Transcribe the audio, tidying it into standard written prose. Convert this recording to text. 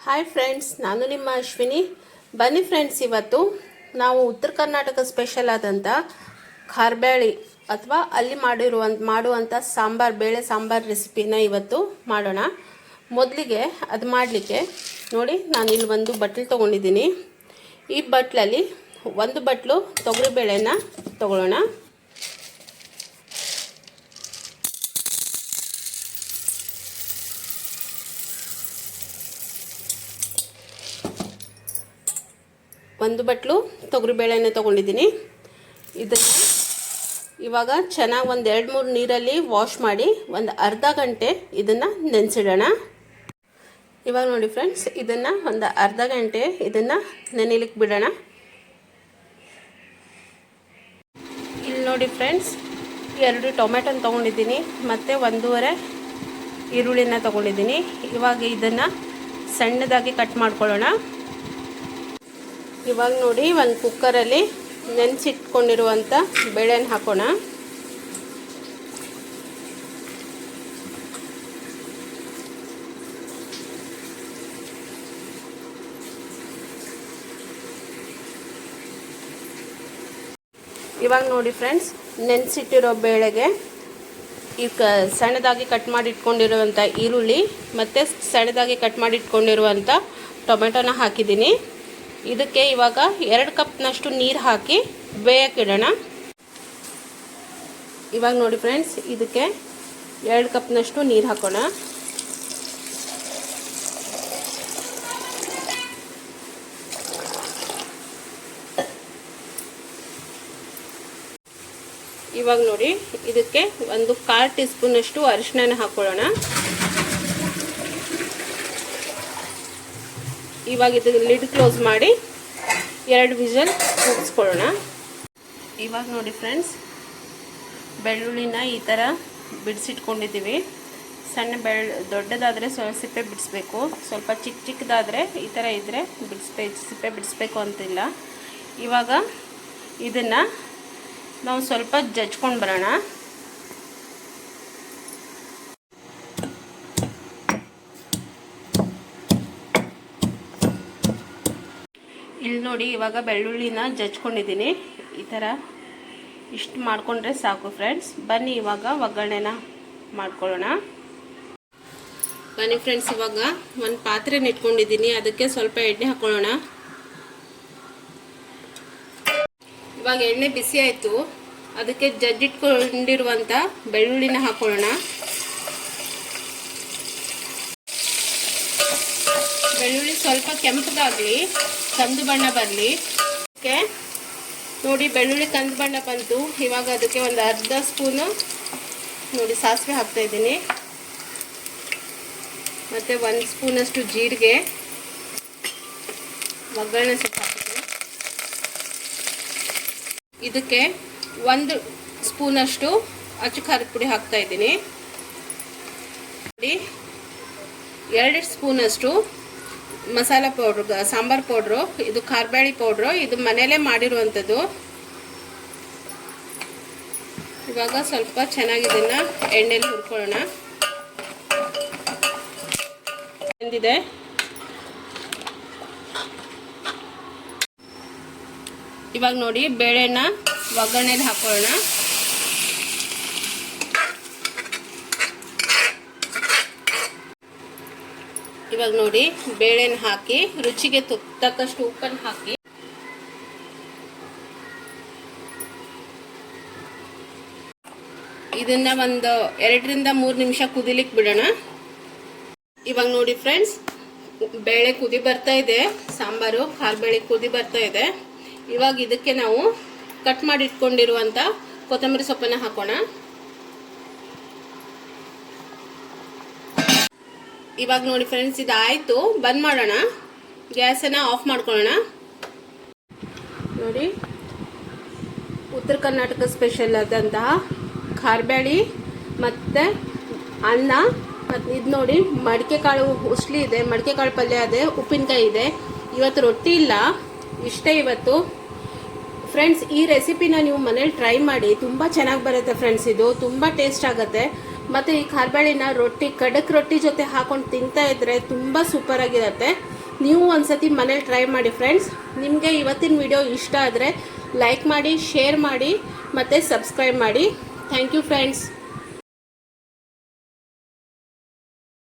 Hi friends, ನಾನು ನಿಮ್ಮ ಅಶ್ವಿನಿ. ಬನ್ನಿ ಫ್ರೆಂಡ್ಸ್, ಇವತ್ತು ನಾವು ಉತ್ತರ ಕರ್ನಾಟಕ ಸ್ಪೆಷಲ್ ಆದಂಥ ಖಾರ್ಬ್ಯಾಳಿ ಅಥವಾ ಅಲ್ಲಿ ಮಾಡುವಂಥ ಬೇಳೆ ಸಾಂಬಾರ್ ರೆಸಿಪಿನ ಇವತ್ತು ಮಾಡೋಣ. ಮೊದಲಿಗೆ ಅದು ಮಾಡಲಿಕ್ಕೆ ನೋಡಿ, ನಾನು ಇಲ್ಲಿ ಒಂದು ಬಟ್ಲು ತೊಗೊಂಡಿದ್ದೀನಿ. ಈ ಬಟ್ಲಲ್ಲಿ ಒಂದು ಬಟ್ಲು ತೊಗರಿಬೇಳೆನ ತೊಗೊಳ್ಳೋಣ. ಒಂದು ಬಟ್ಲು ತೊಗರಿಬೇಳೆನ ತೊಗೊಂಡಿದ್ದೀನಿ. ಇದನ್ನು ಇವಾಗ ಚೆನ್ನಾಗಿ ಒಂದು 2-3 ನೀರಲ್ಲಿ ವಾಶ್ ಮಾಡಿ ಒಂದು ಅರ್ಧ ಗಂಟೆ ಇದನ್ನು ನೆನೆಸಿಡೋಣ. ಇವಾಗ ನೋಡಿ ಫ್ರೆಂಡ್ಸ್, ಇದನ್ನು ಒಂದು ಅರ್ಧ ಗಂಟೆ ಇದನ್ನು ನೆನೆಲಿಕ್ಕೆ ಬಿಡೋಣ. ಇಲ್ಲಿ ನೋಡಿ ಫ್ರೆಂಡ್ಸ್, 2 ಟೊಮೆಟೊನ ತೊಗೊಂಡಿದ್ದೀನಿ ಮತ್ತು 1.5 ಈರುಳ್ಳಿನ ತೊಗೊಂಡಿದ್ದೀನಿ. ಇವಾಗ ಇದನ್ನು ಸಣ್ಣದಾಗಿ ಕಟ್ ಮಾಡ್ಕೊಳ್ಳೋಣ. ಇವಾಗ ನೋಡಿ, ಒಂದು ಕುಕ್ಕರಲ್ಲಿ ನೆನೆಸಿಟ್ಕೊಂಡಿರುವಂಥ ಬೇಳೆನ ಹಾಕೋಣ. ಇವಾಗ ನೋಡಿ ಫ್ರೆಂಡ್ಸ್, ನೆನೆಸಿಟ್ಟಿರೋ ಬೇಳೆಗೆ ಈಗ ಸಣ್ಣದಾಗಿ ಕಟ್ ಮಾಡಿ ಇಟ್ಕೊಂಡಿರುವಂಥ ಈರುಳ್ಳಿ ಮತ್ತು ಸಣ್ಣದಾಗಿ ಕಟ್ ಮಾಡಿ ಇಟ್ಕೊಂಡಿರುವಂಥ ಟೊಮೆಟೊನ ಹಾಕಿದ್ದೀನಿ. ಇದಕ್ಕೆ ಇವಾಗ 2 ಕಪ್ನಷ್ಟು ನೀರು ಹಾಕಿ ಬೇಯಕ್ಕಿಡೋಣ. ಇವಾಗ ನೋಡಿ ಫ್ರೆಂಡ್ಸ್, ಇದಕ್ಕೆ 2 ಕಪ್ನಷ್ಟು ನೀರು ಹಾಕೋಣ. ಇವಾಗ ನೋಡಿ, ಇದಕ್ಕೆ 1/4 ಟೀ ಸ್ಪೂನಷ್ಟು ಅರಿಶಿನ ಹಾಕೊಳ್ಳೋಣ. ಇವಾಗ ಇದು ಲಿಡ್ ಕ್ಲೋಸ್ ಮಾಡಿ 2 ವಿಷಲ್ ಕೂಗಿಸ್ಕೊಳ್ಳೋಣ. ಇವಾಗ ನೋಡಿ ಫ್ರೆಂಡ್ಸ್, ಬೆಳ್ಳುಳ್ಳಿನ ಈ ಥರ ಬಿಡಿಸಿಟ್ಕೊಂಡಿದ್ದೀವಿ. ದೊಡ್ಡದಾದರೆ ಸಿಪ್ಪೆ ಬಿಡಿಸ್ಬೇಕು, ಸ್ವಲ್ಪ ಚಿಕ್ಕದಾದರೆ ಈ ಥರ ಇದ್ದರೆ ಸಿಪ್ಪೆ ಬಿಡಿಸ್ಬೇಕು ಅಂತಿಲ್ಲ. ಇವಾಗ ಇದನ್ನು ನಾವು ಸ್ವಲ್ಪ ಜಜ್ಕೊಂಡು ಬರೋಣ. ಇಲ್ಲಿ ನೋಡಿ, ಇವಾಗ ಬೆಳ್ಳುಳ್ಳಿನ ಜಜ್ಕೊಂಡಿದ್ದೀನಿ. ಈ ಥರ ಇಷ್ಟು ಮಾಡಿಕೊಂಡ್ರೆ ಸಾಕು ಫ್ರೆಂಡ್ಸ್. ಬನ್ನಿ ಇವಾಗ ಒಗ್ಗರಣೆನ ಮಾಡ್ಕೊಳ್ಳೋಣ. ಬನ್ನಿ ಫ್ರೆಂಡ್ಸ್, ಇವಾಗ ಒಂದು ಪಾತ್ರೆನ ಇಟ್ಕೊಂಡಿದ್ದೀನಿ. ಅದಕ್ಕೆ ಸ್ವಲ್ಪ ಎಣ್ಣೆ ಹಾಕೊಳ್ಳೋಣ. ಇವಾಗ ಎಣ್ಣೆ ಬಿಸಿ ಆಯಿತು. ಅದಕ್ಕೆ ಜಜ್ಜಿಟ್ಕೊಂಡಿರುವಂಥ ಬೆಳ್ಳುಳ್ಳಿನ ಹಾಕೊಳ್ಳೋಣ. ಬೆಳ್ಳುಳ್ಳಿ ಸ್ವಲ್ಪ ಕೆಂಪಗಾಗಲಿ, ಕಂದು ಬಣ್ಣ ಬರಲಿ. ಓಕೆ ನೋಡಿ, ಬೆಳ್ಳುಳ್ಳಿ ಕಂದು ಬಣ್ಣ ಬಂತು. ಇವಾಗ ಅದಕ್ಕೆ ಒಂದು ಅರ್ಧ ಸ್ಪೂನು ನೋಡಿ ಸಾಸಿವೆ ಹಾಕ್ತಾಯಿದ್ದೀನಿ ಮತ್ತು 1 ಸ್ಪೂನಷ್ಟು ಜೀರಿಗೆ, ಒಗ್ಗರಣೆ ಸೊಪ್ಪು ಹಾಕ್ತೀನಿ. ಇದಕ್ಕೆ 1 ಸ್ಪೂನಷ್ಟು ಅಚ್ಚ ಖಾರದ ಪುಡಿ ಹಾಕ್ತಾಯಿದ್ದೀನಿ. ನೋಡಿ, 2 ಸ್ಪೂನಷ್ಟು ಮಸಾಲ ಪೌಡ್ರು, ಸಾಂಬಾರ್ ಪೌಡ್ರು. ಇದು ಖಾರ್ಬ್ಯಾಳಿ ಪೌಡ್ರು, ಇದು ಮನೆಯಲ್ಲೇ ಮಾಡಿರುವಂಥದ್ದು. ಇವಾಗ ಸ್ವಲ್ಪ ಚೆನ್ನಾಗಿ ಇದನ್ನು ಎಣ್ಣೆಲಿ ಹುರ್ಕೊಳ್ಳೋಣ. ಎಂದಿದೆ ಇವಾಗ ನೋಡಿ, ಬೇಳೆನ ಒಗ್ಗರಣೆಲಿ ಹಾಕೊಳ್ಳೋಣ. ಇವಾಗ ನೋಡಿ, ಬೇಳೆನ ಹಾಕಿ ರುಚಿಗೆ ತಕ್ಕಷ್ಟು ಉಪ್ಪನ್ನು ಹಾಕಿ ಇದನ್ನ ಒಂದು 2ರಿಂದ 3 ನಿಮಿಷ ಕುದಿಲಿಕ್ಕೆ ಬಿಡೋಣ. ಇವಾಗ ನೋಡಿ ಫ್ರೆಂಡ್ಸ್, ಬೇಳೆ ಕುದಿ ಬರ್ತಾ ಇದೆ. ಸಾಂಬಾರು ಖಾರ್ಬೇಳೆ ಕುದಿ ಬರ್ತಾ ಇದೆ. ಇವಾಗ ಇದಕ್ಕೆ ನಾವು ಕಟ್ ಮಾಡಿ ಇಟ್ಕೊಂಡಿರುವಂಥ ಕೊತ್ತಂಬರಿ ಸೊಪ್ಪನ್ನು ಹಾಕೋಣ. ಇವಾಗ ನೋಡಿ ಫ್ರೆಂಡ್ಸ್, ಇದಾಯಿತು. ಬಂದ್ ಮಾಡೋಣ. ಗ್ಯಾಸನ್ನು ಆಫ್ ಮಾಡ್ಕೊಳ್ಳೋಣ. ನೋಡಿ, ಉತ್ತರ ಕರ್ನಾಟಕ ಸ್ಪೆಷಲ್ ಆದಂತಹ ಖಾರ್ಬ್ಯಾಳಿ ಮತ್ತು ಅನ್ನ ಮತ್ತು ಇದು ನೋಡಿ, ಮಡಿಕೆ ಕಾಳು ಉಸ್ಲಿ ಇದೆ, ಮಡಿಕೆ ಕಾಳು ಪಲ್ಯ ಇದೆ, ಉಪ್ಪಿನಕಾಯಿ ಇದೆ. ಇವತ್ತು ರೊಟ್ಟಿ ಇಲ್ಲ. ಇಷ್ಟೇ ಇವತ್ತು ಫ್ರೆಂಡ್ಸ್. ಈ ರೆಸಿಪಿನ ನೀವು ಮನೇಲಿ ಟ್ರೈ ಮಾಡಿ, ತುಂಬ ಚೆನ್ನಾಗಿ ಬರುತ್ತೆ ಫ್ರೆಂಡ್ಸ್. ಇದು ತುಂಬ ಟೇಸ್ಟ್ ಆಗುತ್ತೆ. ಮತ್ತು ಈ ಕಾರ್ಬೇಳಿನ ರೊಟ್ಟಿ ಖಡಕ್ ರೊಟ್ಟಿ ಜೊತೆ ಹಾಕೊಂಡು ತಿಂತಾ ಇದ್ದರೆ ತುಂಬ ಸೂಪರಾಗಿರುತ್ತೆ. ನೀವು ಒಂದ್ಸತಿ ಮನೇಲಿ ಟ್ರೈ ಮಾಡಿ ಫ್ರೆಂಡ್ಸ್. ನಿಮಗೆ ಇವತ್ತಿನ ವಿಡಿಯೋ ಇಷ್ಟ ಆದರೆ ಲೈಕ್ ಮಾಡಿ, ಶೇರ್ ಮಾಡಿ ಮತ್ತು ಸಬ್ಸ್ಕ್ರೈಬ್ ಮಾಡಿ. Thank you friends.